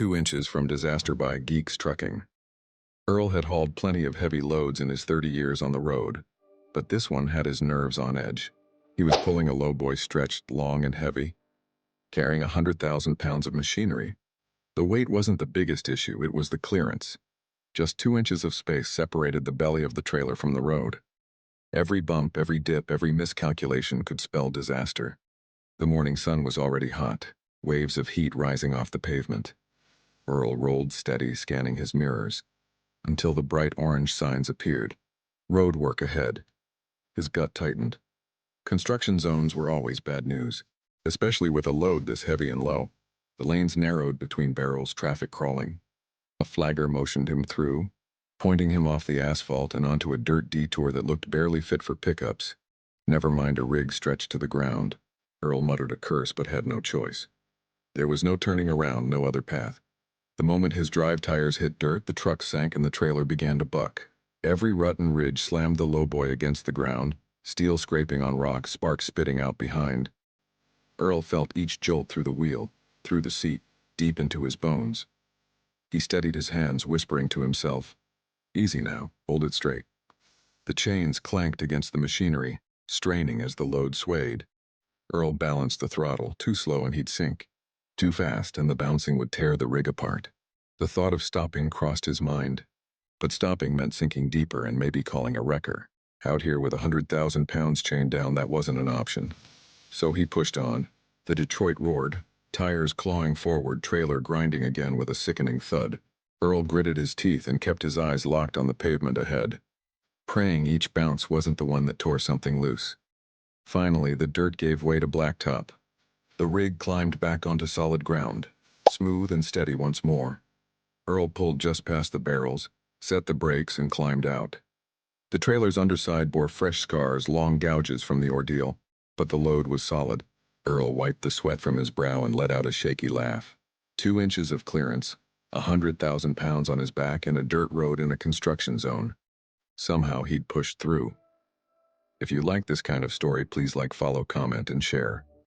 2 inches from disaster by Geeks Trucking. Earl had hauled plenty of heavy loads in his 30 years on the road, but this one had his nerves on edge. He was pulling a lowboy stretched long and heavy, carrying 100,000 pounds of machinery. The weight wasn't the biggest issue, it was the clearance. Just 2 inches of space separated the belly of the trailer from the road. Every bump, every dip, every miscalculation could spell disaster. The morning sun was already hot, waves of heat rising off the pavement. Earl rolled steady, scanning his mirrors, until the bright orange signs appeared. Road work ahead. His gut tightened. Construction zones were always bad news, especially with a load this heavy and low. The lanes narrowed between barrels, traffic crawling. A flagger motioned him through, pointing him off the asphalt and onto a dirt detour that looked barely fit for pickups. Never mind a rig stretched to the ground. Earl muttered a curse but had no choice. There was no turning around, no other path. The moment his drive tires hit dirt, the truck sank and the trailer began to buck. Every rut and ridge slammed the lowboy against the ground, steel scraping on rock, sparks spitting out behind. Earl felt each jolt through the wheel, through the seat, deep into his bones. He steadied his hands, whispering to himself, "Easy now, hold it straight." The chains clanked against the machinery, straining as the load swayed. Earl balanced the throttle, too slow and he'd sink. Too fast and the bouncing would tear the rig apart. The thought of stopping crossed his mind. But stopping meant sinking deeper and maybe calling a wrecker. Out here with 100,000 pounds chained down, that wasn't an option. So he pushed on. The Detroit roared, tires clawing forward, trailer grinding again with a sickening thud. Earl gritted his teeth and kept his eyes locked on the pavement ahead, praying each bounce wasn't the one that tore something loose. Finally, the dirt gave way to blacktop. The rig climbed back onto solid ground, smooth and steady once more. Earl pulled just past the barrels, set the brakes, and climbed out. The trailer's underside bore fresh scars, long gouges from the ordeal, but the load was solid. Earl wiped the sweat from his brow and let out a shaky laugh. 2 inches of clearance, 100,000 pounds on his back, and a dirt road in a construction zone. Somehow he'd pushed through. If you like this kind of story, please like, follow, comment, and share.